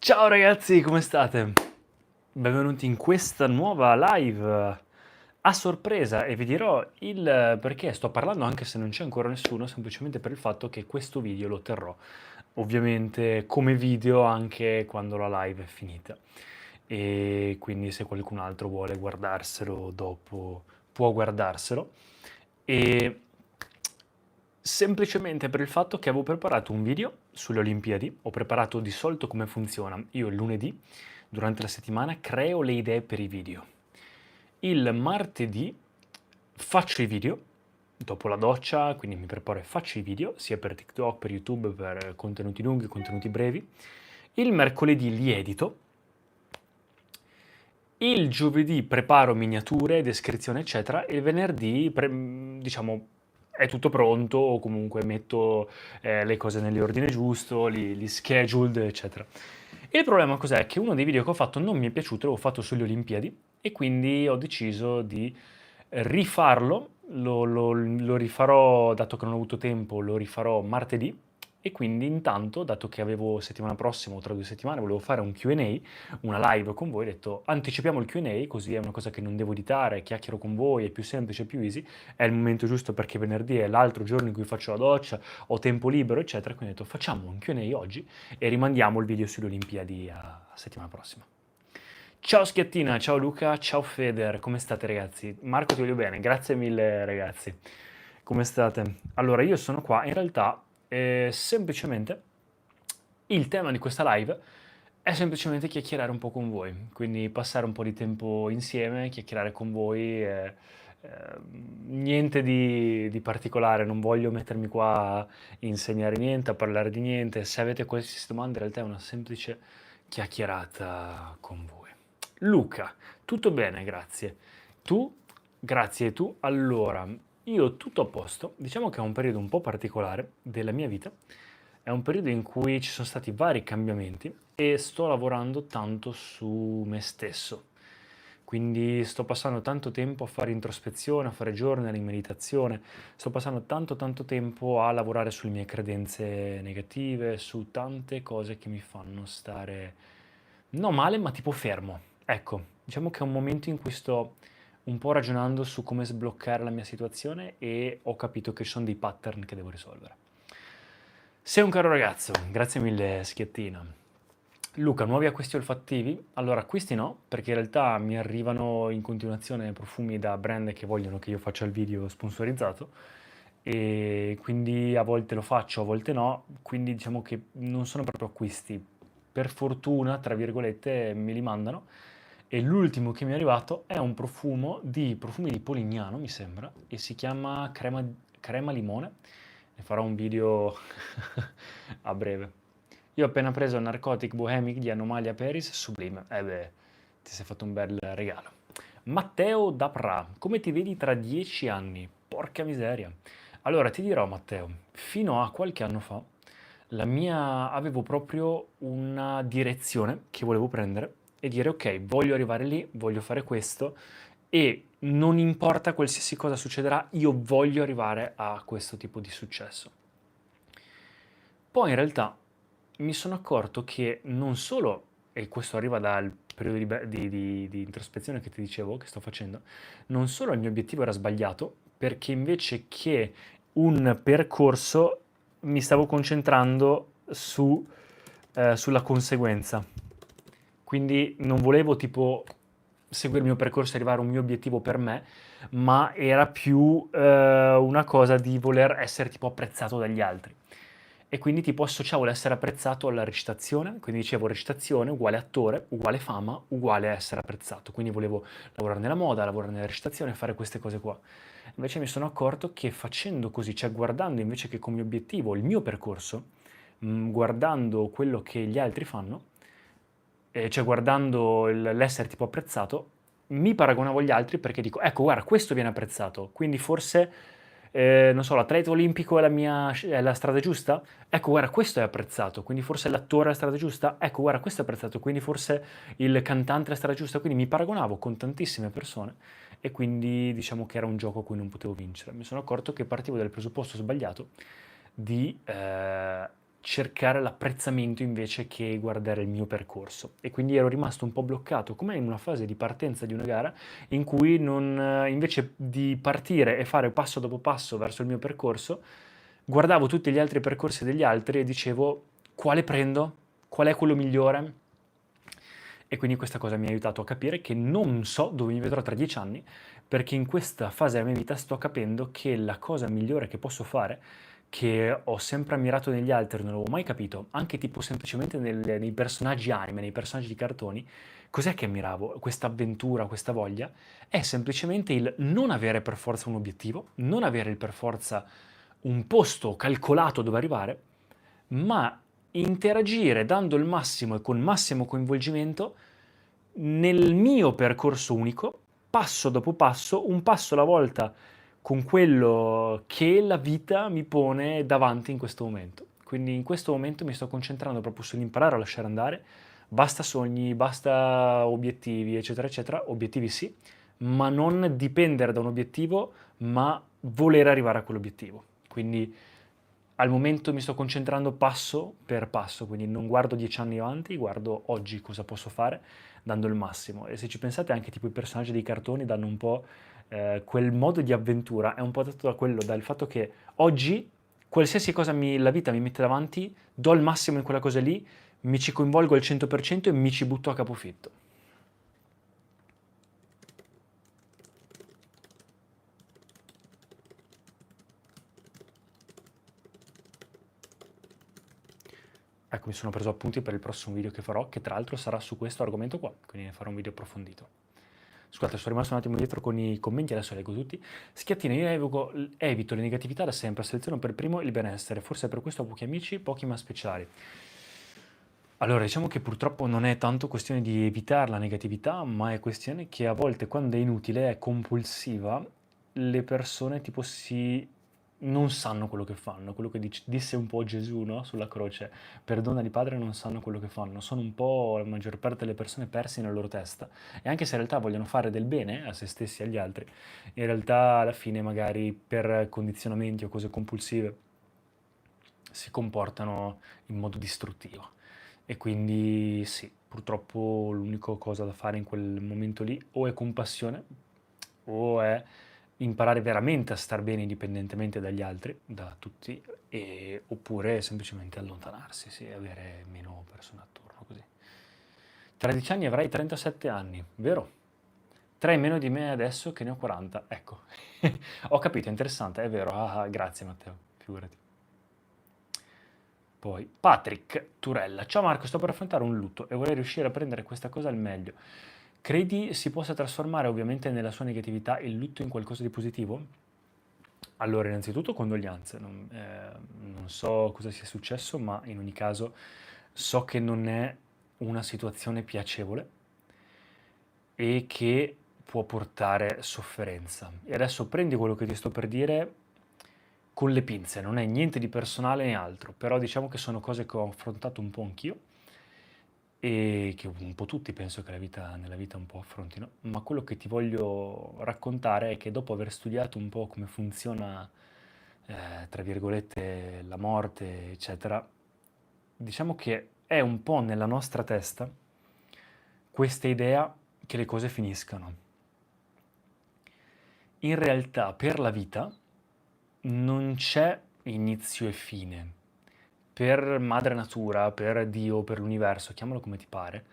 Ciao ragazzi, come state? Benvenuti in questa nuova live a sorpresa e vi dirò il perché sto parlando anche se non c'è ancora nessuno, semplicemente per il fatto che questo video lo terrò ovviamente come video anche quando la live è finita. E quindi se qualcun altro vuole guardarselo dopo può guardarselo. E semplicemente per il fatto che avevo preparato un video sulle Olimpiadi, ho preparato di solito come funziona. Io il lunedì, durante la settimana, creo le idee per i video. Il martedì faccio i video, dopo la doccia, quindi mi preparo e faccio i video, sia per TikTok, per YouTube, per contenuti lunghi, contenuti brevi. Il mercoledì li edito. Il giovedì preparo miniature, descrizione, eccetera, e il venerdì, diciamo, è tutto pronto, o comunque metto le cose nell'ordine giusto, li scheduled, eccetera. E il problema cos'è? Che uno dei video che ho fatto non mi è piaciuto, l'ho fatto sulle Olimpiadi, e quindi ho deciso di rifarlo, lo rifarò, dato che non ho avuto tempo, lo rifarò martedì, e quindi intanto, dato che avevo settimana prossima o tra 2 settimane, volevo fare un Q&A, una live con voi, ho detto anticipiamo il Q&A, così è una cosa che non devo editare, chiacchiero con voi, è più semplice, più easy, è il momento giusto perché venerdì è l'altro giorno in cui faccio la doccia, ho tempo libero, eccetera, quindi ho detto facciamo un Q&A oggi e rimandiamo il video sulle Olimpiadi a settimana prossima. Ciao Schiattina, ciao Luca, ciao Feder, come state ragazzi? Marco ti voglio bene, grazie mille ragazzi. Come state? Allora, io sono qua, in realtà, semplicemente, il tema di questa live è semplicemente chiacchierare un po' con voi, quindi passare un po' di tempo insieme, chiacchierare con voi, eh, niente di particolare, non voglio mettermi qua a insegnare niente, a parlare di niente, se avete qualsiasi domanda in realtà è una semplice chiacchierata con voi. Luca, tutto bene, grazie. Tu? Grazie, e tu? Allora, io tutto a posto, diciamo che è un periodo un po' particolare della mia vita, è un periodo in cui ci sono stati vari cambiamenti e sto lavorando tanto su me stesso. Quindi sto passando tanto tempo a fare introspezione, a fare journaling, meditazione, sto passando tanto tempo a lavorare sulle mie credenze negative, su tante cose che mi fanno stare non male, ma tipo fermo. Ecco, diciamo che è un momento in cui sto un po' ragionando su come sbloccare la mia situazione e ho capito che ci sono dei pattern che devo risolvere. Sei un caro ragazzo, grazie mille Schiettina. Luca, nuovi acquisti olfattivi? Allora, acquisti no, perché in realtà mi arrivano in continuazione profumi da brand che vogliono che io faccia il video sponsorizzato e quindi a volte lo faccio, a volte no, quindi diciamo che non sono proprio acquisti. Per fortuna, tra virgolette, me li mandano e l'ultimo che mi è arrivato è un profumi di Polignano, mi sembra, e si chiama crema limone. Ne farò un video a breve. Io ho appena preso il Narcotic Bohemic di Anomalia Paris, sublime. Beh, ti sei fatto un bel regalo. Matteo Dapra, come ti vedi tra 10 anni? Porca miseria. Allora, ti dirò, Matteo, fino a qualche anno fa, avevo proprio una direzione che volevo prendere e dire, ok, voglio arrivare lì, voglio fare questo e non importa qualsiasi cosa succederà, io voglio arrivare a questo tipo di successo. Poi in realtà mi sono accorto che non solo, e questo arriva dal periodo di introspezione che ti dicevo che sto facendo, non solo il mio obiettivo era sbagliato, perché invece che un percorso mi stavo concentrando sulla conseguenza. Quindi non volevo tipo seguire il mio percorso e arrivare a un mio obiettivo per me, ma era più una cosa di voler essere tipo apprezzato dagli altri. E quindi tipo associavo l'essere apprezzato alla recitazione, quindi dicevo recitazione uguale attore, uguale fama, uguale essere apprezzato. Quindi volevo lavorare nella moda, lavorare nella recitazione, fare queste cose qua. Invece mi sono accorto che facendo così, cioè guardando invece che come obiettivo il mio percorso, guardando quello che gli altri fanno, cioè guardando l'essere tipo apprezzato, mi paragonavo agli altri perché dico, ecco, guarda, questo viene apprezzato, quindi forse, non so, l'atleta olimpico è la strada giusta? Ecco, guarda, questo è apprezzato, quindi forse l'attore è la strada giusta? Ecco, guarda, questo è apprezzato, quindi forse il cantante è la strada giusta? Quindi mi paragonavo con tantissime persone e quindi diciamo che era un gioco a cui non potevo vincere. Mi sono accorto che partivo dal presupposto sbagliato di cercare l'apprezzamento invece che guardare il mio percorso. E quindi ero rimasto un po' bloccato, come in una fase di partenza di una gara, in cui invece di partire e fare passo dopo passo verso il mio percorso, guardavo tutti gli altri percorsi degli altri e dicevo quale prendo, qual è quello migliore. E quindi questa cosa mi ha aiutato a capire che non so dove mi vedrò tra 10 anni, perché in questa fase della mia vita sto capendo che la cosa migliore che posso fare, che ho sempre ammirato negli altri, non l'avevo mai capito, anche tipo semplicemente nei personaggi anime, nei personaggi di cartoni, cos'è che ammiravo? Questa avventura, questa voglia? È semplicemente il non avere per forza un obiettivo, non avere per forza un posto calcolato dove arrivare, ma interagire dando il massimo e con massimo coinvolgimento nel mio percorso unico, passo dopo passo, un passo alla volta, con quello che la vita mi pone davanti in questo momento. Quindi in questo momento mi sto concentrando proprio sull'imparare a lasciare andare, basta sogni, basta obiettivi, eccetera, eccetera, obiettivi sì, ma non dipendere da un obiettivo, ma voler arrivare a quell'obiettivo. Quindi al momento mi sto concentrando passo per passo, quindi non guardo 10 anni avanti, guardo oggi cosa posso fare dando il massimo. E se ci pensate anche tipo i personaggi dei cartoni danno un po' quel modo di avventura, è un po' dato da quello, dal fatto che oggi qualsiasi cosa la vita mi mette davanti, do il massimo in quella cosa lì, mi ci coinvolgo al 100% e mi ci butto a capofitto. Ecco, mi sono preso appunti per il prossimo video che farò, che tra l'altro sarà su questo argomento qua, quindi ne farò un video approfondito. Scusate, sono rimasto un attimo dietro con i commenti, adesso leggo tutti. Schiattino, io evito le negatività da sempre, seleziono per primo il benessere, forse per questo ho pochi amici, pochi ma speciali. Allora, diciamo che purtroppo non è tanto questione di evitare la negatività, ma è questione che a volte quando è inutile, è compulsiva, le persone tipo non sanno quello che fanno, quello che disse un po' Gesù, no? Sulla croce, perdonali padre, non sanno quello che fanno, sono un po' la maggior parte delle persone perse nella loro testa e anche se in realtà vogliono fare del bene a se stessi e agli altri, in realtà alla fine magari per condizionamenti o cose compulsive si comportano in modo distruttivo. E quindi sì, purtroppo l'unica cosa da fare in quel momento lì o è compassione o è imparare veramente a star bene indipendentemente dagli altri, da tutti, oppure semplicemente allontanarsi, sì, e avere meno persone attorno così. Tra 10 anni avrai 37 anni, vero? 3 meno di me adesso che ne ho 40, ecco. Ho capito, è interessante, è vero. Ah, grazie Matteo, figurati. Poi Patrick Turella. Ciao Marco, sto per affrontare un lutto e vorrei riuscire a prendere questa cosa al meglio. Credi si possa trasformare ovviamente nella sua negatività il lutto in qualcosa di positivo? Allora, innanzitutto condoglianze, non so cosa sia successo, ma in ogni caso so che non è una situazione piacevole e che può portare sofferenza. E adesso prendi quello che ti sto per dire con le pinze, non è niente di personale né altro, però diciamo che sono cose che ho affrontato un po' anch'io e che un po' tutti penso che nella vita un po' affrontino, ma quello che ti voglio raccontare è che dopo aver studiato un po' come funziona, tra virgolette, la morte, eccetera, diciamo che è un po' nella nostra testa questa idea che le cose finiscano. In realtà per la vita non c'è inizio e fine. Per madre natura, per Dio, per l'universo, chiamalo come ti pare,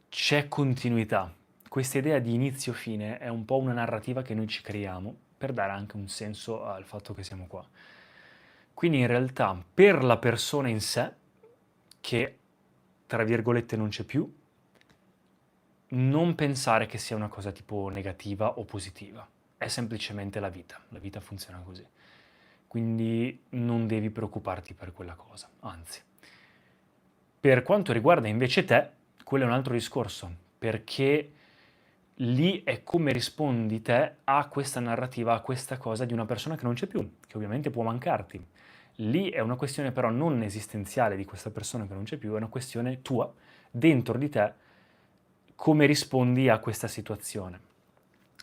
c'è continuità. Questa idea di inizio-fine è un po' una narrativa che noi ci creiamo per dare anche un senso al fatto che siamo qua. Quindi in realtà per la persona in sé, che tra virgolette non c'è più, non pensare che sia una cosa tipo negativa o positiva, è semplicemente la vita funziona così. Quindi non devi preoccuparti per quella cosa, anzi. Per quanto riguarda invece te, quello è un altro discorso, perché lì è come rispondi te a questa narrativa, a questa cosa di una persona che non c'è più, che ovviamente può mancarti. Lì è una questione però non esistenziale di questa persona che non c'è più, è una questione tua, dentro di te, come rispondi a questa situazione.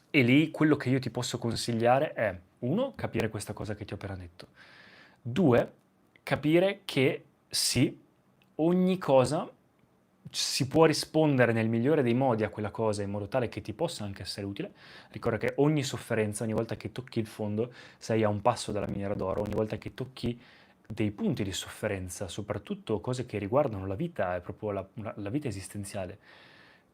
E lì quello che io ti posso consigliare è, uno, capire questa cosa che ti ho appena detto. Due, capire che sì, ogni cosa si può rispondere nel migliore dei modi a quella cosa in modo tale che ti possa anche essere utile. Ricorda che ogni sofferenza, ogni volta che tocchi il fondo, sei a un passo dalla miniera d'oro, ogni volta che tocchi dei punti di sofferenza, soprattutto cose che riguardano la vita, è proprio la vita esistenziale,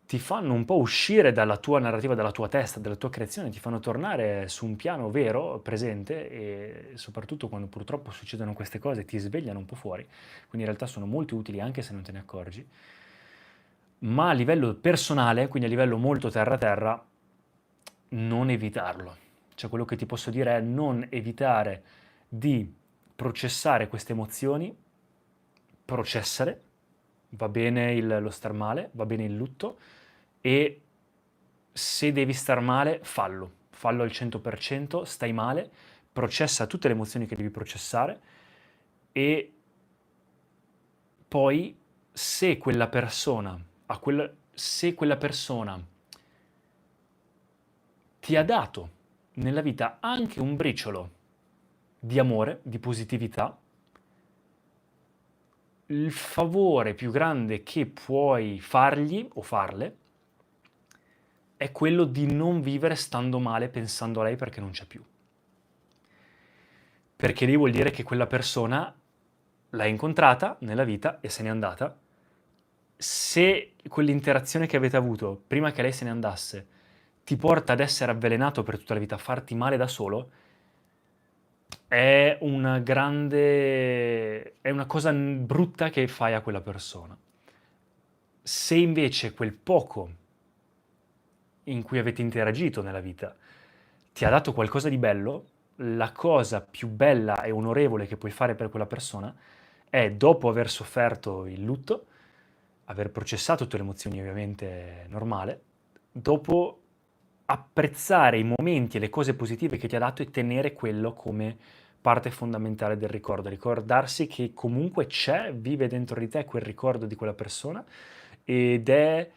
ti fanno un po' uscire dalla tua narrativa, dalla tua testa, dalla tua creazione, ti fanno tornare su un piano vero, presente, e soprattutto quando purtroppo succedono queste cose ti svegliano un po' fuori, quindi in realtà sono molto utili anche se non te ne accorgi. Ma a livello personale, quindi a livello molto terra-terra, non evitarlo. Cioè quello che ti posso dire è non evitare di processare queste emozioni, processare, va bene lo star male, va bene il lutto, e se devi star male, fallo al 100%, stai male, processa tutte le emozioni che devi processare e poi se quella persona, se quella persona ti ha dato nella vita anche un briciolo di amore, di positività, il favore più grande che puoi fargli o farle è quello di non vivere stando male pensando a lei perché non c'è più. Perché lì vuol dire che quella persona l'hai incontrata nella vita e se n'è andata. Se quell'interazione che avete avuto prima che lei se ne andasse ti porta ad essere avvelenato per tutta la vita, a farti male da solo, è una cosa brutta che fai a quella persona. Se invece quel poco in cui avete interagito nella vita ti ha dato qualcosa di bello, la cosa più bella e onorevole che puoi fare per quella persona è, dopo aver sofferto il lutto, aver processato tutte le emozioni ovviamente normale, dopo apprezzare i momenti e le cose positive che ti ha dato e tenere quello come parte fondamentale del ricordo, ricordarsi che comunque c'è, vive dentro di te quel ricordo di quella persona ed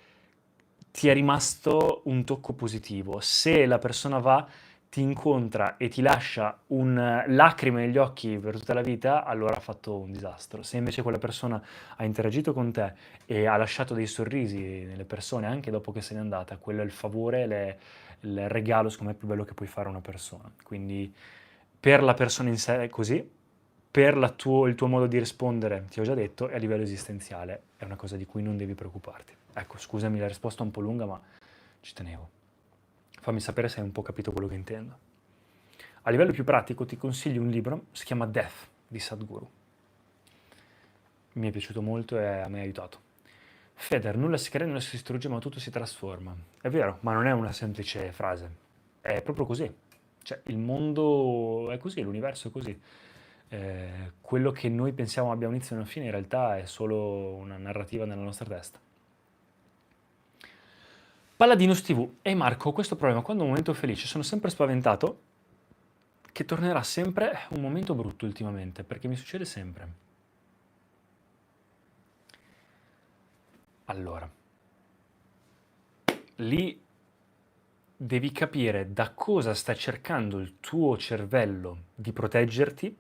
ti è rimasto un tocco positivo. Se la persona va, ti incontra e ti lascia lacrime negli occhi per tutta la vita, allora ha fatto un disastro. Se invece quella persona ha interagito con te e ha lasciato dei sorrisi nelle persone anche dopo che se n'è andata, quello è il favore, il regalo secondo me più bello che puoi fare a una persona. Quindi per la persona in sé è così, per il tuo modo di rispondere, ti ho già detto, e a livello esistenziale è una cosa di cui non devi preoccuparti. Ecco, scusami la risposta è un po' lunga, ma ci tenevo. Fammi sapere se hai un po' capito quello che intendo. A livello più pratico ti consiglio un libro, si chiama Death di Sadhguru. Mi è piaciuto molto e a me ha aiutato. Feder, nulla si crea, nulla si distrugge, ma tutto si trasforma. È vero, ma non è una semplice frase. È proprio così. Cioè, il mondo è così, l'universo è così. Quello che noi pensiamo abbia un inizio e una fine in realtà è solo una narrativa nella nostra testa. Palladinus TV. Ehi Marco, ho questo problema, quando ho un momento felice sono sempre spaventato che tornerà sempre un momento brutto ultimamente, perché mi succede sempre. Allora, lì devi capire da cosa sta cercando il tuo cervello di proteggerti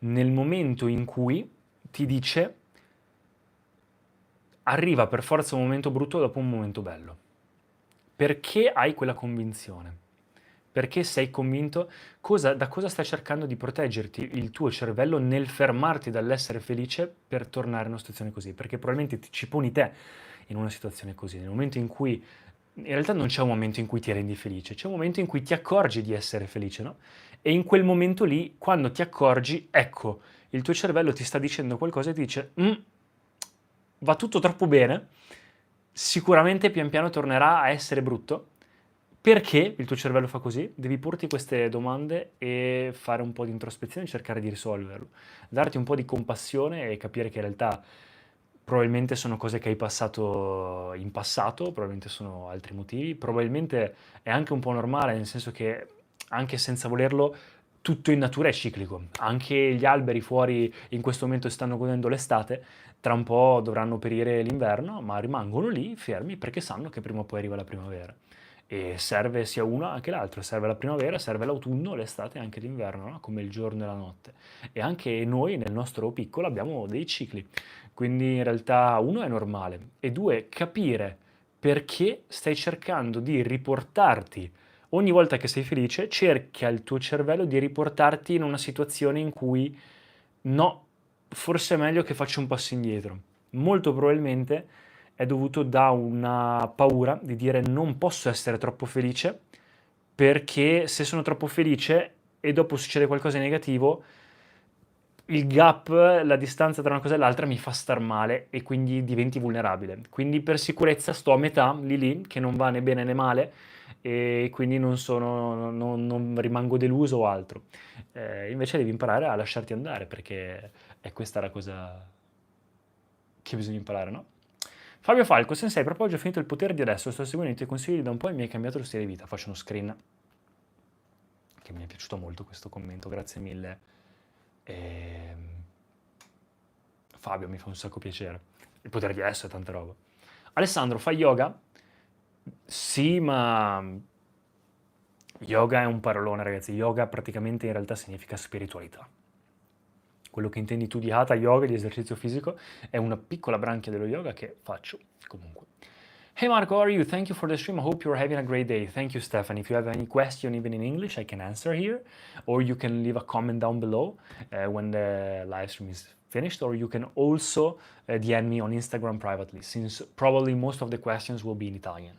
nel momento in cui ti dice arriva per forza un momento brutto dopo un momento bello. Perché hai quella convinzione? Perché sei convinto? Da cosa sta cercando di proteggerti il tuo cervello nel fermarti dall'essere felice per tornare in una situazione così? Perché probabilmente ci poni te in una situazione così, nel momento in cui in realtà non c'è un momento in cui ti rendi felice, c'è un momento in cui ti accorgi di essere felice, no? E in quel momento lì, quando ti accorgi, ecco, il tuo cervello ti sta dicendo qualcosa e ti dice va tutto troppo bene, sicuramente pian piano tornerà a essere brutto. Perché il tuo cervello fa così? Devi porti queste domande e fare un po' di introspezione e cercare di risolverlo. Darti un po' di compassione e capire che in realtà probabilmente sono cose che hai passato in passato, probabilmente sono altri motivi, probabilmente è anche un po' normale, nel senso che anche senza volerlo tutto in natura è ciclico. Anche gli alberi fuori in questo momento stanno godendo l'estate, tra un po' dovranno perire l'inverno, ma rimangono lì fermi perché sanno che prima o poi arriva la primavera. e serve sia uno che l'altro, serve la primavera, serve l'autunno, l'estate e anche l'inverno, no? Come il giorno e la notte. E anche noi nel nostro piccolo abbiamo dei cicli, quindi in realtà uno è normale e due capire perché stai cercando di riportarti ogni volta che sei felice, cerca il tuo cervello di riportarti in una situazione in cui no, forse è meglio che faccia un passo indietro. Molto probabilmente è dovuto da una paura di dire non posso essere troppo felice perché se sono troppo felice e dopo succede qualcosa di negativo, il gap, la distanza tra una cosa e l'altra mi fa star male e quindi diventi vulnerabile. Quindi per sicurezza sto a metà, lì lì, che non va né bene né male e quindi non rimango deluso o altro. Invece devi imparare a lasciarti andare perché è questa la cosa che bisogna imparare, no? Fabio Falco, Sensei, proprio oggi ho finito il potere di adesso, sto seguendo i tuoi consigli da un po' e mi hai cambiato lo stile di vita. Faccio uno screen, che mi è piaciuto molto questo commento, grazie mille. Fabio, mi fa un sacco piacere. Il potere di adesso è tanta roba. Alessandro, fai yoga? Sì, ma yoga è un parolone, ragazzi. Yoga praticamente in realtà significa spiritualità. Quello che intendi tu di Hatha Yoga, di esercizio fisico, è una piccola branchia dello yoga che faccio comunque. Hey Marco, how are you? Thank you for the stream. I hope you're having a great day. Thank you, Stefan. If you have any question, even in English, I can answer here, or you can leave a comment down below when the live stream is finished, or you can also DM me on Instagram privately, since probably most of the questions will be in Italian.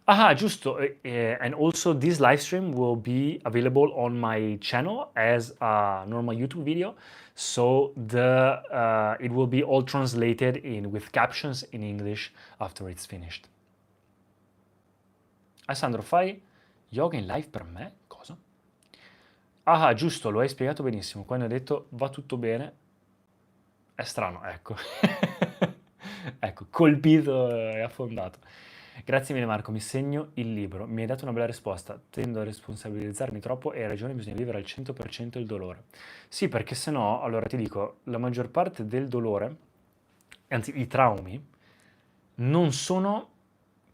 Ah, giusto. And also this live stream will be available on my channel as a normal YouTube video. So it will be all translated in with captions in English after it's finished. Alessandro, fai yoga in live per me? Cosa? Ah, giusto, lo hai spiegato benissimo. Quando hai detto va tutto bene, è strano, ecco. Ecco, colpito e affondato. Grazie mille Marco, mi segno il libro. Mi hai dato una bella risposta. Tendo a responsabilizzarmi troppo e hai ragione, bisogna vivere al 100% il dolore. Sì, perché se no, allora ti dico, la maggior parte del dolore, anzi i traumi, non sono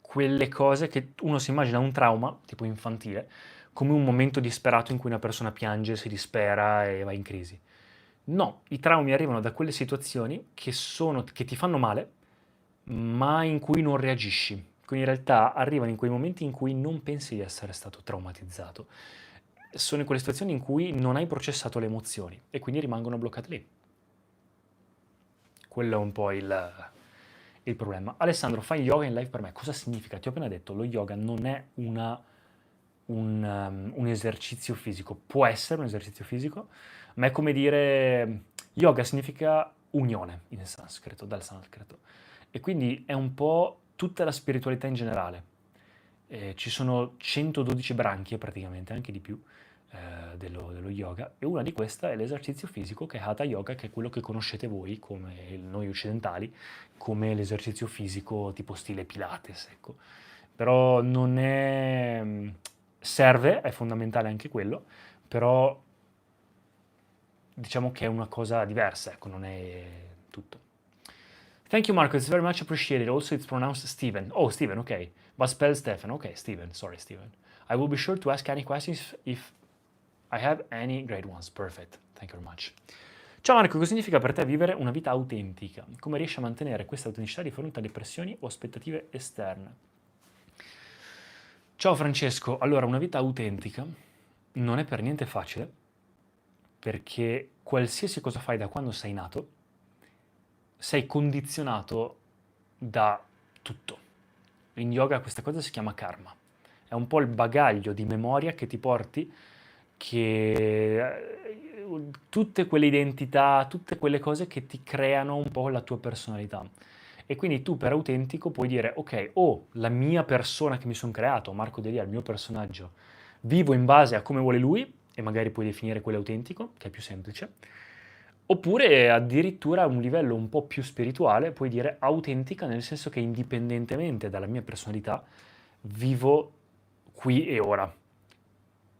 quelle cose che uno si immagina un trauma, tipo infantile, come un momento disperato in cui una persona piange, si dispera e va in crisi. No, i traumi arrivano da quelle situazioni che ti fanno male, ma in cui non reagisci. Quindi in realtà arrivano in quei momenti in cui non pensi di essere stato traumatizzato. Sono in quelle situazioni in cui non hai processato le emozioni e quindi rimangono bloccate lì. Quello è un po' il problema. Alessandro, fai yoga in live per me. Cosa significa? Ti ho appena detto, lo yoga non è un esercizio fisico. Può essere un esercizio fisico, ma è come dire... Yoga significa unione in sanscrito, dal sanscrito. E quindi è un po' tutta la spiritualità in generale. Ci sono 112 branchie praticamente, anche di più, dello yoga, e una di queste è l'esercizio fisico, che è Hatha Yoga, che è quello che conoscete voi, come noi occidentali, come l'esercizio fisico tipo stile Pilates, ecco. Però non è... serve, è fondamentale anche quello, però diciamo che è una cosa diversa, ecco, non è tutto. Thank you, Marco. It's very much appreciated. Also, it's pronounced Steven. Oh, Steven, okay. But spelled Stefan. Okay, Steven. Sorry, Steven. I will be sure to ask any questions if I have any great ones. Perfect. Thank you very much. Ciao Marco, cosa significa per te vivere una vita autentica? Come riesci a mantenere questa autenticità di fronte alle pressioni o aspettative esterne? Ciao Francesco, allora una vita autentica non è per niente facile perché qualsiasi cosa fai da quando sei nato sei condizionato da tutto. In yoga questa cosa si chiama karma. È un po' il bagaglio di memoria che ti porti, tutte quelle identità, tutte quelle cose che ti creano un po' la tua personalità. E quindi tu per autentico puoi dire, ok, la mia persona che mi sono creato, Marco Delia, il mio personaggio, vivo in base a come vuole lui, e magari puoi definire quello autentico, che è più semplice. Oppure addirittura a un livello un po' più spirituale puoi dire autentica, nel senso che indipendentemente dalla mia personalità vivo qui e ora.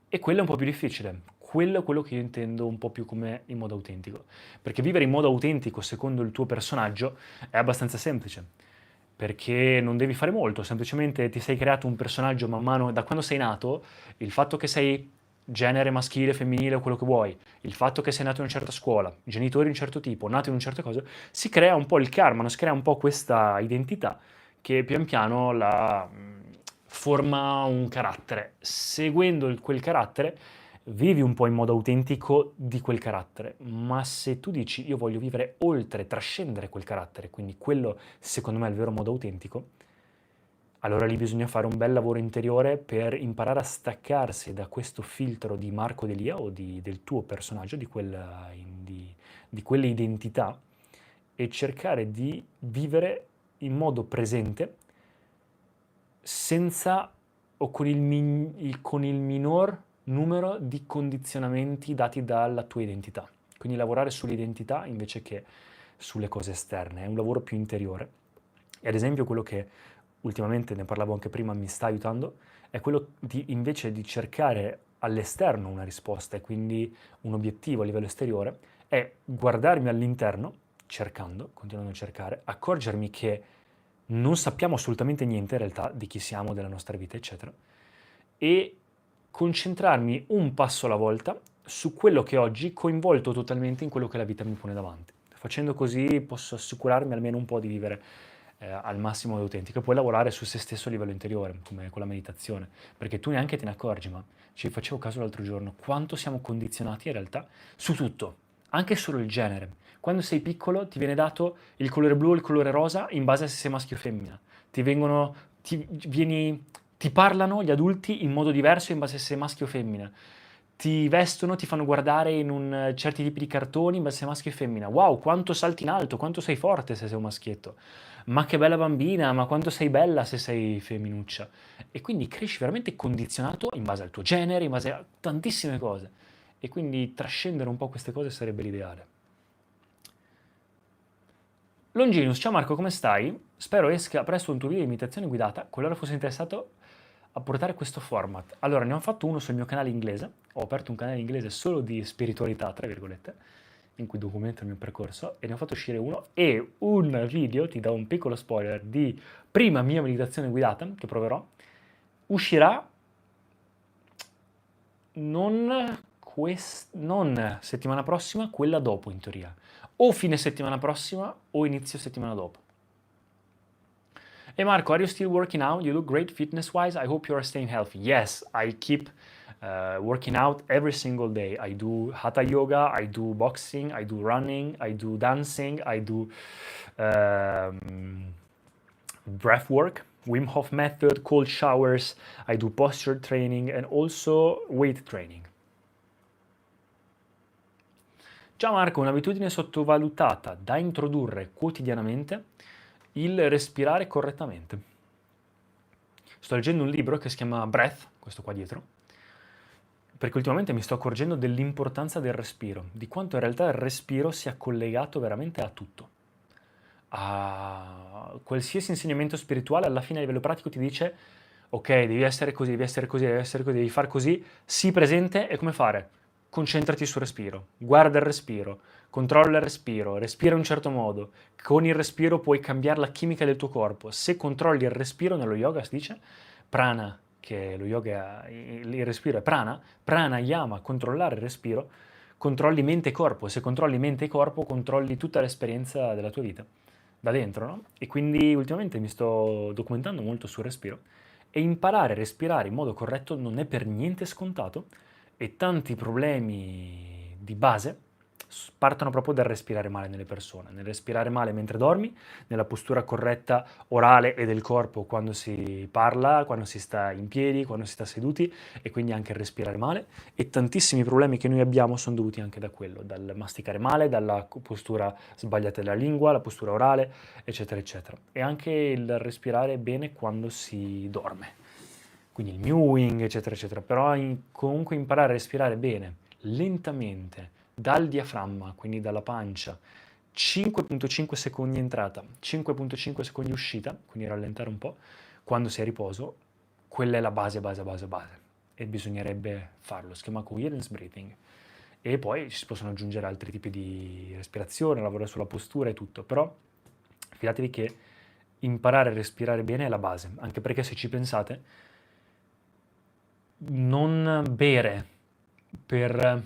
E quello è un po' più difficile. Quello è quello che io intendo un po' più come in modo autentico. Perché vivere in modo autentico secondo il tuo personaggio è abbastanza semplice. perché non devi fare molto, semplicemente ti sei creato un personaggio man mano da quando sei nato, il fatto che sei genere maschile, femminile o quello che vuoi, il fatto che sei nato in una certa scuola, genitori di un certo tipo, nato in un certo cosa, si crea un po' il karma, si crea un po' questa identità che pian piano forma un carattere. Seguendo quel carattere vivi un po' in modo autentico di quel carattere, ma se tu dici io voglio vivere oltre, trascendere quel carattere, quindi quello secondo me è il vero modo autentico, allora lì bisogna fare un bel lavoro interiore per imparare a staccarsi da questo filtro di Marco Delia o del tuo personaggio, di quelle identità e cercare di vivere in modo presente senza o con il minor numero di condizionamenti dati dalla tua identità. Quindi lavorare sull'identità invece che sulle cose esterne, è un lavoro più interiore. E ad esempio quello che ultimamente, ne parlavo anche prima, mi sta aiutando, è quello di invece di cercare all'esterno una risposta e quindi un obiettivo a livello esteriore, è guardarmi all'interno, cercando, continuando a cercare, accorgermi che non sappiamo assolutamente niente in realtà di chi siamo, della nostra vita, eccetera, e concentrarmi un passo alla volta su quello che oggi coinvolto totalmente in quello che la vita mi pone davanti. Facendo così posso assicurarmi almeno un po' di vivere al massimo autentico e poi lavorare su se stesso a livello interiore, come con la meditazione, perché tu neanche te ne accorgi, ma ci facevo caso l'altro giorno, quanto siamo condizionati in realtà su tutto, anche solo il genere. Quando sei piccolo ti viene dato il colore blu o il colore rosa in base a se sei maschio o femmina. Ti vengono, ti parlano gli adulti in modo diverso in base a se sei maschio o femmina. Ti vestono, ti fanno guardare in certi tipi di cartoni in base a se sei maschio o femmina. Wow, quanto salti in alto, quanto sei forte se sei un maschietto. Ma che bella bambina, ma quanto sei bella se sei femminuccia. E quindi cresci veramente condizionato in base al tuo genere, in base a tantissime cose. E quindi trascendere un po' queste cose sarebbe l'ideale. Longinus, ciao Marco, come stai? Spero esca presto un tuo video di imitazione guidata, qualora fossi interessato a portare questo format. Allora, ne ho fatto uno sul mio canale inglese, ho aperto un canale inglese solo di spiritualità, tra virgolette, in cui documento il mio percorso, e ne ho fatto uscire uno, e un video, ti do un piccolo spoiler, di prima mia meditazione guidata, che proverò, uscirà non settimana prossima, quella dopo in teoria. O fine settimana prossima o inizio settimana dopo. Hey Marco, are you still working out? You look great fitness-wise. I hope you are staying healthy. Yes, I keep working out every single day. I do hatha yoga, I do boxing, I do running, I do dancing, I do breath work, Wim Hof method, cold showers, I do posture training and also weight training. Ciao Marco, un'abitudine sottovalutata da introdurre quotidianamente, il respirare correttamente. Sto leggendo un libro che si chiama Breath, questo qua dietro, perché ultimamente mi sto accorgendo dell'importanza del respiro, di quanto in realtà il respiro sia collegato veramente a tutto. A qualsiasi insegnamento spirituale alla fine a livello pratico ti dice ok, devi essere così, devi essere così, devi essere così, devi fare così, sii presente e come fare? Concentrati sul respiro, guarda il respiro, controlla il respiro, respira in un certo modo, con il respiro puoi cambiare la chimica del tuo corpo, se controlli il respiro, nello yoga si dice, prana, che lo yoga, il respiro è prana, pranayama, controllare il respiro, controlli mente e corpo, se controlli mente e corpo controlli tutta l'esperienza della tua vita, da dentro, no? E quindi ultimamente mi sto documentando molto sul respiro e imparare a respirare in modo corretto non è per niente scontato e tanti problemi di base partono proprio dal respirare male nelle persone, nel respirare male mentre dormi, nella postura corretta orale e del corpo quando si parla, quando si sta in piedi, quando si sta seduti e quindi anche il respirare male e tantissimi problemi che noi abbiamo sono dovuti anche da quello, dal masticare male, dalla postura sbagliata della lingua, la postura orale, eccetera, eccetera. E anche il respirare bene quando si dorme. Quindi il mewing, eccetera, eccetera. Però comunque imparare a respirare bene, lentamente, dal diaframma, quindi dalla pancia, 5,5 secondi entrata, 5,5 secondi uscita, quindi rallentare un po', quando sei a riposo, quella è la base, base, base, base. E bisognerebbe farlo, si chiama coherence breathing. E poi ci si possono aggiungere altri tipi di respirazione, lavorare sulla postura e tutto, però fidatevi che imparare a respirare bene è la base, anche perché se ci pensate, non bere per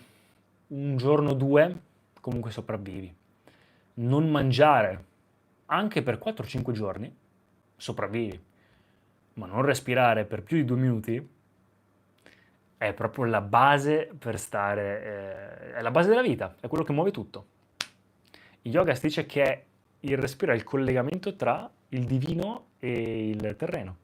un giorno o due, comunque sopravvivi. Non mangiare anche per 4-5 giorni, sopravvivi. Ma non respirare per più di 2 minuti è proprio la base per stare, è la base della vita, è quello che muove tutto. Il yoga si dice che il respiro è il collegamento tra il divino e il terreno.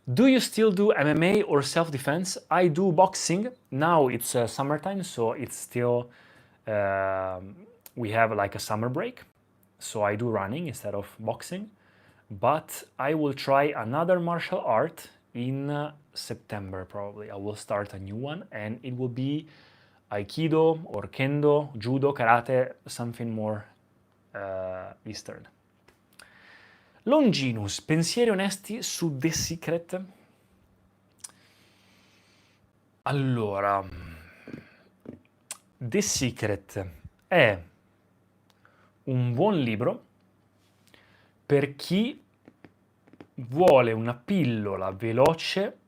Do you still do MMA or self-defense? I do boxing. Now it's summertime, so it's still, we have like a summer break. So I do running instead of boxing. But I will try another martial art in September probably. I will start a new one and it will be Aikido or Kendo, Judo, Karate, something more Eastern. Longinus, pensieri onesti su The Secret? Allora, The Secret è un buon libro per chi vuole una pillola veloce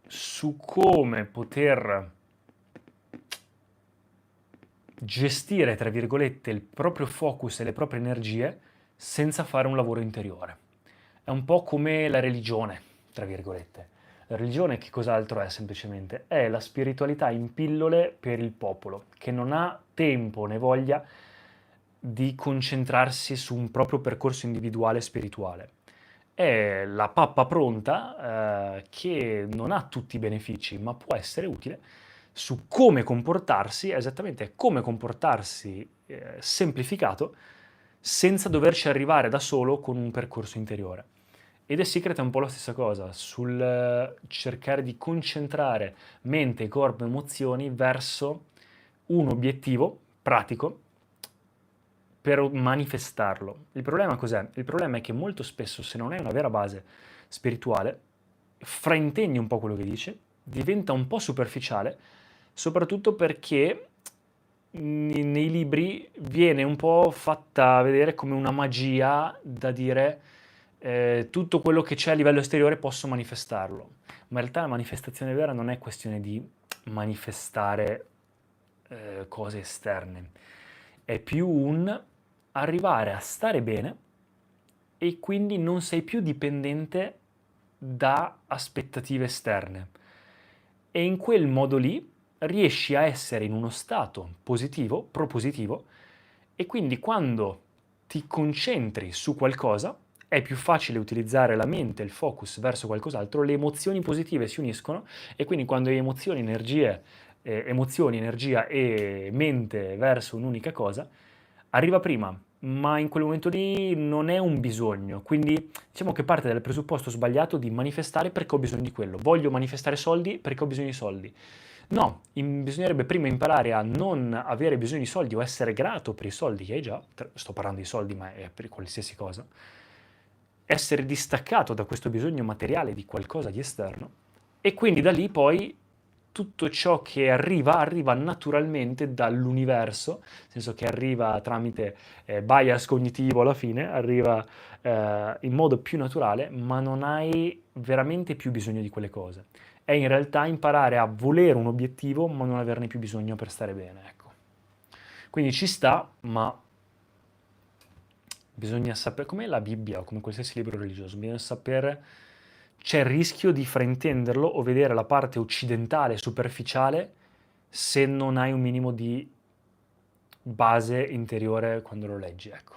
su come poter gestire, tra virgolette, il proprio focus e le proprie energie senza fare un lavoro interiore. È un po' come la religione, tra virgolette. La religione che cos'altro è semplicemente? È la spiritualità in pillole per il popolo, che non ha tempo né voglia di concentrarsi su un proprio percorso individuale spirituale. È la pappa pronta che non ha tutti i benefici, ma può essere utile su come comportarsi, esattamente come comportarsi semplificato, senza doverci arrivare da solo con un percorso interiore. E The Secret è un po' la stessa cosa, sul cercare di concentrare mente, corpo, emozioni verso un obiettivo pratico per manifestarlo. Il problema cos'è? Il problema è che molto spesso, se non hai una vera base spirituale, fraintendi un po' quello che dici, diventa un po' superficiale, soprattutto perché nei libri viene un po' fatta vedere come una magia da dire tutto quello che c'è a livello esteriore posso manifestarlo. Ma in realtà la manifestazione vera non è questione di manifestare cose esterne, è più un arrivare a stare bene e quindi non sei più dipendente da aspettative esterne. E in quel modo lì riesci a essere in uno stato positivo, propositivo, e quindi quando ti concentri su qualcosa è più facile utilizzare la mente, il focus verso qualcos'altro, le emozioni positive si uniscono e quindi quando hai emozioni, energia e mente verso un'unica cosa, arriva prima, ma in quel momento lì non è un bisogno, quindi diciamo che parte dal presupposto sbagliato di manifestare perché ho bisogno di quello. Voglio manifestare soldi perché ho bisogno di soldi. No, bisognerebbe prima imparare a non avere bisogno di soldi o essere grato per i soldi che hai già, sto parlando di soldi ma è per qualsiasi cosa, essere distaccato da questo bisogno materiale di qualcosa di esterno e quindi da lì poi tutto ciò che arriva naturalmente dall'universo, nel senso che arriva tramite bias cognitivo alla fine, arriva in modo più naturale, ma non hai veramente più bisogno di quelle cose. È in realtà imparare a volere un obiettivo ma non averne più bisogno per stare bene, ecco. Quindi ci sta, ma bisogna sapere, come la Bibbia o come qualsiasi libro religioso, bisogna sapere, c'è il rischio di fraintenderlo o vedere la parte occidentale superficiale se non hai un minimo di base interiore quando lo leggi, ecco.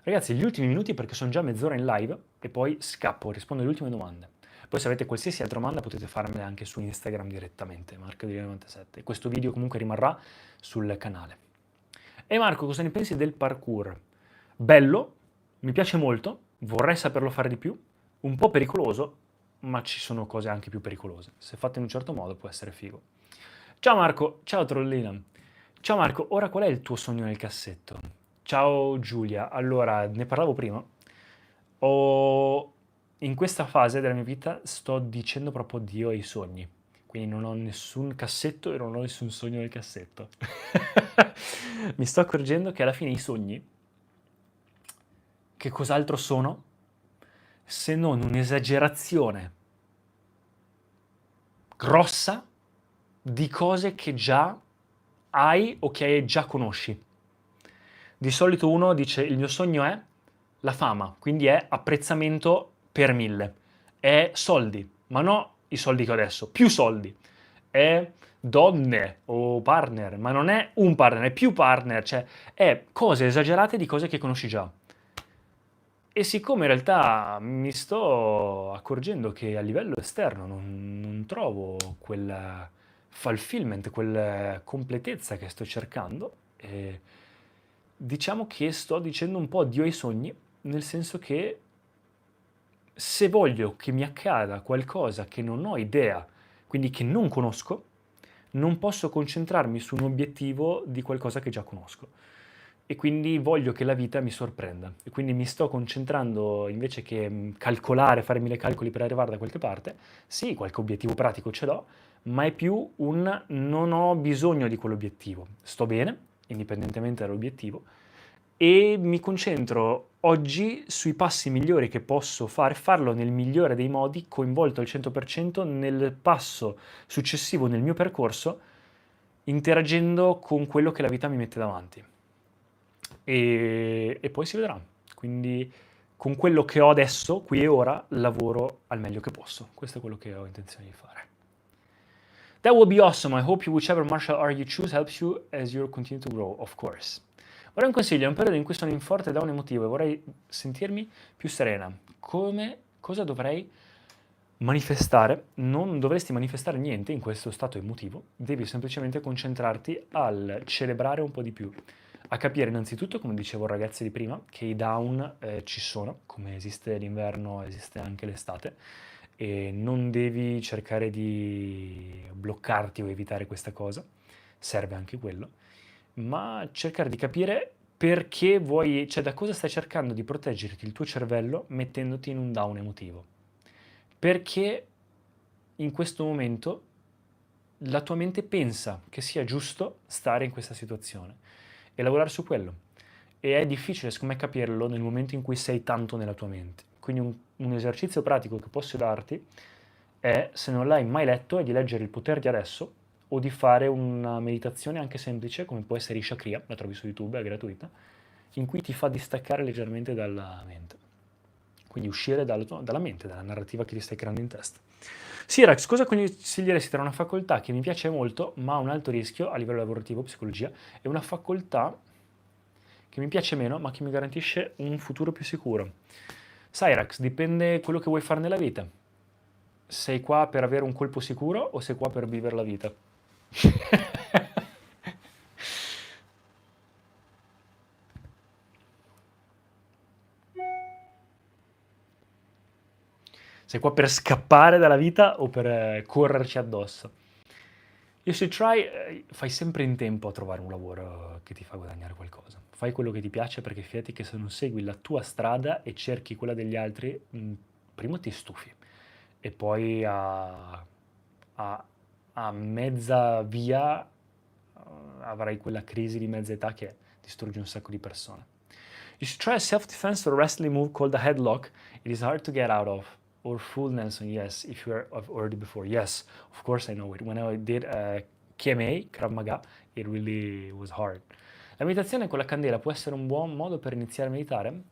Ragazzi, gli ultimi minuti perché sono già mezz'ora in live e poi scappo, rispondo alle ultime domande. Poi se avete qualsiasi altra domanda potete farmela anche su Instagram direttamente, Marco97. Questo video comunque rimarrà sul canale. E Marco, cosa ne pensi del parkour? Bello, mi piace molto, vorrei saperlo fare di più, un po' pericoloso, ma ci sono cose anche più pericolose. Se fatte in un certo modo può essere figo. Ciao Marco, ciao Trollina. Ciao Marco, ora qual è il tuo sogno nel cassetto? Ciao Giulia, allora ne parlavo prima. In questa fase della mia vita sto dicendo proprio addio ai sogni. Quindi non ho nessun cassetto e non ho nessun sogno nel cassetto. Mi sto accorgendo che alla fine i sogni che cos'altro sono se non un'esagerazione grossa di cose che già hai o che già conosci. Di solito uno dice il mio sogno è la fama, quindi è apprezzamento per 1000, è soldi, ma no i soldi che ho adesso, più soldi, è donne o partner, ma non è un partner, è più partner, cioè è cose esagerate di cose che conosci già. E siccome in realtà mi sto accorgendo che a livello esterno non trovo quel fulfillment, quella completezza che sto cercando, diciamo che sto dicendo un po' addio ai sogni, nel senso che se voglio che mi accada qualcosa che non ho idea, quindi che non conosco, non posso concentrarmi su un obiettivo di qualcosa che già conosco. E quindi voglio che la vita mi sorprenda. E quindi mi sto concentrando, invece che calcolare, fare 1000 calcoli per arrivare da qualche parte, sì, qualche obiettivo pratico ce l'ho, ma è più un non ho bisogno di quell'obiettivo. Sto bene, indipendentemente dall'obiettivo, e mi concentro oggi sui passi migliori che posso fare, farlo nel migliore dei modi, coinvolto al 100% nel passo successivo nel mio percorso, interagendo con quello che la vita mi mette davanti. E poi si vedrà. Quindi con quello che ho adesso, qui e ora, lavoro al meglio che posso. Questo è quello che ho intenzione di fare. That will be awesome. I hope whichever martial art you choose helps you as you continue to grow, of course. Ora un consiglio, è un periodo in cui sono in forte down emotivo e vorrei sentirmi più serena. Cosa dovrei manifestare? Non dovresti manifestare niente in questo stato emotivo, devi semplicemente concentrarti al celebrare un po' di più, a capire innanzitutto, come dicevo ragazzi di prima, che i down ci sono, come esiste l'inverno, esiste anche l'estate, e non devi cercare di bloccarti o evitare questa cosa, serve anche quello, ma cercare di capire perché vuoi, cioè da cosa stai cercando di proteggerti il tuo cervello mettendoti in un down emotivo. Perché in questo momento la tua mente pensa che sia giusto stare in questa situazione e lavorare su quello. E è difficile, secondo me, capirlo nel momento in cui sei tanto nella tua mente. Quindi un esercizio pratico che posso darti è, se non l'hai mai letto, è di leggere Il potere di adesso o di fare una meditazione anche semplice, come può essere Ishakriya, la trovi su YouTube, è gratuita, in cui ti fa distaccare leggermente dalla mente. Quindi uscire dalla mente, dalla narrativa che ti stai creando in testa. Sirax, cosa consiglieresti tra una facoltà che mi piace molto, ma ha un alto rischio a livello lavorativo, psicologia, e una facoltà che mi piace meno, ma che mi garantisce un futuro più sicuro? Cyrax, dipende quello che vuoi fare nella vita. Sei qua per avere un colpo sicuro o sei qua per vivere la vita? Sei qua per scappare dalla vita o per correrci addosso? You should try, fai sempre in tempo a trovare un lavoro che ti fa guadagnare qualcosa. Fai quello che ti piace perché fidati che se non segui la tua strada e cerchi quella degli altri, prima ti stufi e poi a mezza via avrai quella crisi di mezza età che distrugge un sacco di persone. You should try a self-defense or wrestling move called a headlock. It is hard to get out of. Or full Nelson, yes, if you have already before. Yes, of course I know it. When I did KMA, Krav Maga, it really was hard. La meditazione con la candela può essere un buon modo per iniziare a meditare?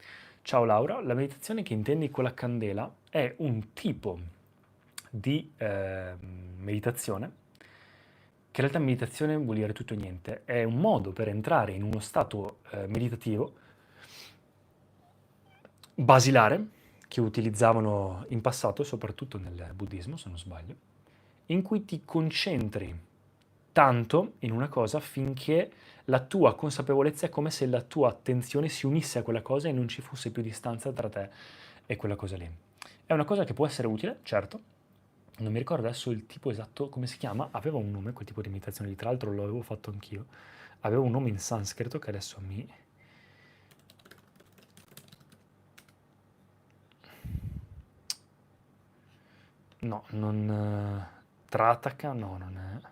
Ciao Laura, la meditazione che intendi con la candela è un tipo di meditazione che in realtà meditazione vuol dire tutto e niente, è un modo per entrare in uno stato meditativo basilare che utilizzavano in passato, soprattutto nel buddismo, se non sbaglio, in cui ti concentri tanto in una cosa finché la tua consapevolezza è come se la tua attenzione si unisse a quella cosa e non ci fosse più distanza tra te e quella cosa lì. È una cosa che può essere utile, certo. Non mi ricordo adesso il tipo esatto come si chiama, aveva un nome quel tipo di meditazione lì, tra l'altro lo avevo fatto anch'io, aveva un nome in sanscrito che adesso mi... No, non... Trataka, no, non è...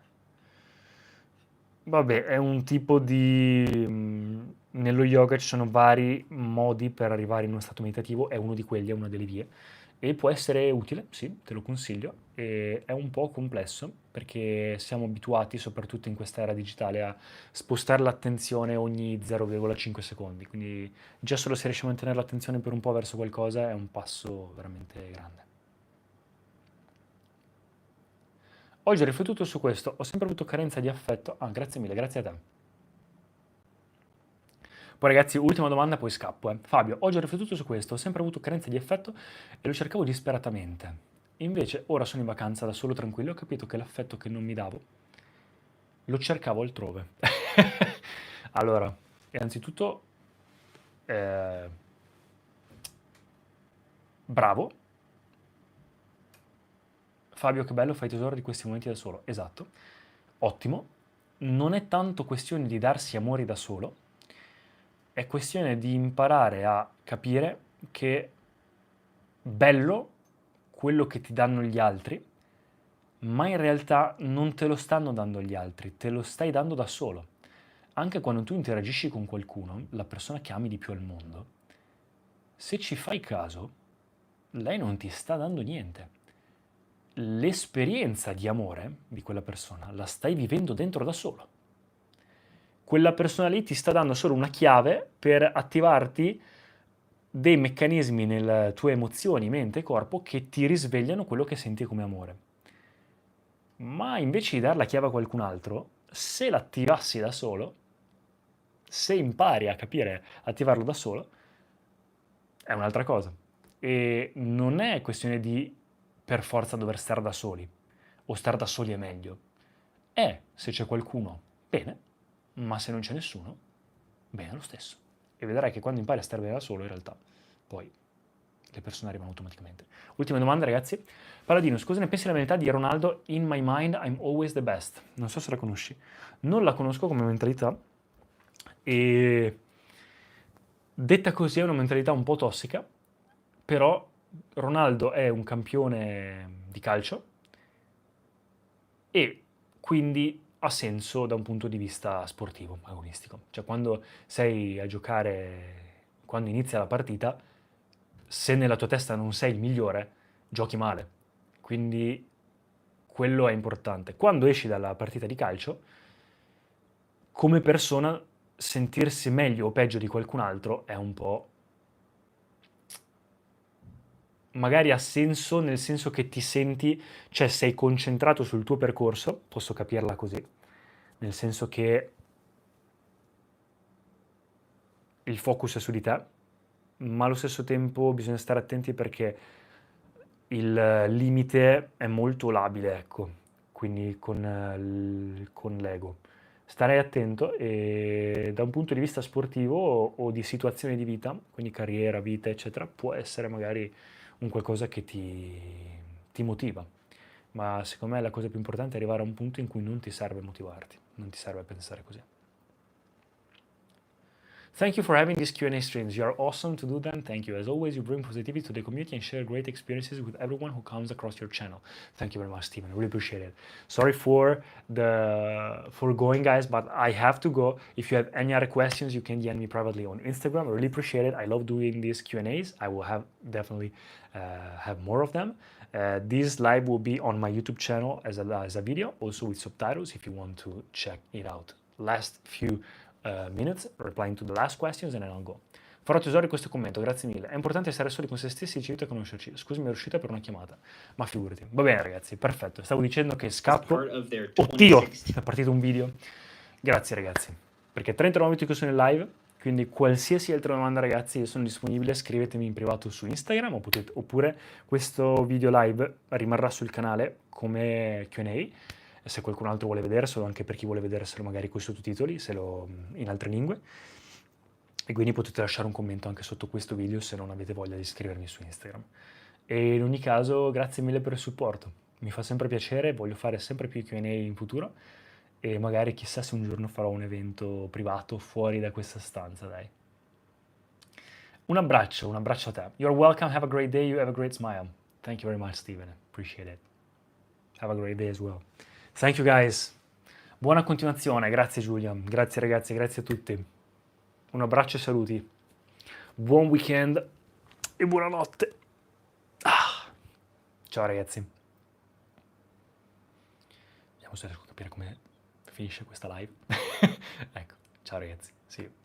Vabbè, è un tipo di... nello yoga ci sono vari modi per arrivare in uno stato meditativo, è uno di quelli, è una delle vie. E può essere utile, sì, te lo consiglio. E è un po' complesso perché siamo abituati, soprattutto in questa era digitale, a spostare l'attenzione ogni 0,5 secondi. Quindi già solo se riesci a mantenere l'attenzione per un po' verso qualcosa è un passo veramente grande. Oggi ho riflettuto su questo, ho sempre avuto carenza di affetto. Ah, grazie mille, grazie a te. Poi ragazzi, ultima domanda, poi scappo. Fabio, oggi ho riflettuto su questo, ho sempre avuto carenza di affetto e lo cercavo disperatamente. Invece ora sono in vacanza da solo tranquillo e ho capito che l'affetto che non mi davo lo cercavo altrove. Allora, innanzitutto, eh, bravo. Fabio, che bello, fai tesoro di questi momenti da solo. Esatto. Ottimo. Non è tanto questione di darsi amori da solo, è questione di imparare a capire che bello quello che ti danno gli altri, ma in realtà non te lo stanno dando gli altri, te lo stai dando da solo. Anche quando tu interagisci con qualcuno, la persona che ami di più al mondo, se ci fai caso, lei non ti sta dando niente. L'esperienza di amore di quella persona la stai vivendo dentro da solo. Quella persona lì ti sta dando solo una chiave per attivarti dei meccanismi nelle tue emozioni, mente e corpo che ti risvegliano quello che senti come amore. Ma invece di dare la chiave a qualcun altro, se l'attivassi da solo, se impari a capire attivarlo da solo, è un'altra cosa. E non è questione di per forza dover stare da soli, o stare da soli è meglio. Se c'è qualcuno, bene, ma se non c'è nessuno, bene lo stesso. E vedrai che quando impari a stare bene da solo, in realtà, poi le persone arrivano automaticamente. Ultima domanda, ragazzi. Paladino, scusa, ne pensi della mentalità di Ronaldo? In my mind, I'm always the best. Non so se la conosci. Non la conosco come mentalità e detta così è una mentalità un po' tossica, però Ronaldo è un campione di calcio e quindi ha senso da un punto di vista sportivo, agonistico. Cioè quando sei a giocare, quando inizia la partita, se nella tua testa non sei il migliore, giochi male. Quindi quello è importante. Quando esci dalla partita di calcio, come persona, sentirsi meglio o peggio di qualcun altro è un po'... magari ha senso nel senso che ti senti, cioè sei concentrato sul tuo percorso, posso capirla così, nel senso che il focus è su di te, ma allo stesso tempo bisogna stare attenti perché il limite è molto labile, ecco, quindi con l'ego. Starei attento e da un punto di vista sportivo o di situazione di vita, quindi carriera, vita, eccetera, può essere magari un qualcosa che ti motiva. Ma secondo me la cosa più importante è arrivare a un punto in cui non ti serve motivarti, non ti serve pensare così. Thank you for having these Q&A streams. You are awesome to do them. Thank you. As always, you bring positivity to the community and share great experiences with everyone who comes across your channel. Thank you very much, Steven. I really appreciate it. Sorry for going, guys, but I have to go. If you have any other questions, you can DM me privately on Instagram. I really appreciate it. I love doing these Q&As. I will definitely have more of them. This live will be on my YouTube channel as a video, also with subtitles if you want to check it out. Last few minutes, replying to the last questions and then I'll go. Farò tesoro di questo commento, grazie mille. È importante essere soli con se stessi e ci aiuta a conoscerci. Scusami, è uscita per una chiamata. Ma figurati. Va bene, ragazzi, perfetto. Stavo dicendo che scappo. Oddio, è partito un video. Grazie, ragazzi. Perché 39 minuti che sono in live, quindi qualsiasi altra domanda, ragazzi, io sono disponibile. Scrivetemi in privato su Instagram oppure questo video live rimarrà sul canale come Q&A. Se qualcun altro vuole vederselo, anche per chi vuole vederselo magari con i sottotitoli, in altre lingue. E quindi potete lasciare un commento anche sotto questo video se non avete voglia di iscrivermi su Instagram. E in ogni caso, grazie mille per il supporto. Mi fa sempre piacere, voglio fare sempre più Q&A in futuro e magari chissà se un giorno farò un evento privato fuori da questa stanza, dai. Un abbraccio a te. You're welcome, have a great day, you have a great smile. Thank you very much, Steven. Appreciate it. Have a great day as well. Thank you, guys. Buona continuazione, grazie Giulia, grazie ragazzi, grazie a tutti. Un abbraccio e saluti. Buon weekend e buonanotte. Ciao ragazzi. Vediamo se riesco a capire come finisce questa live. Ecco, ciao ragazzi. Sì.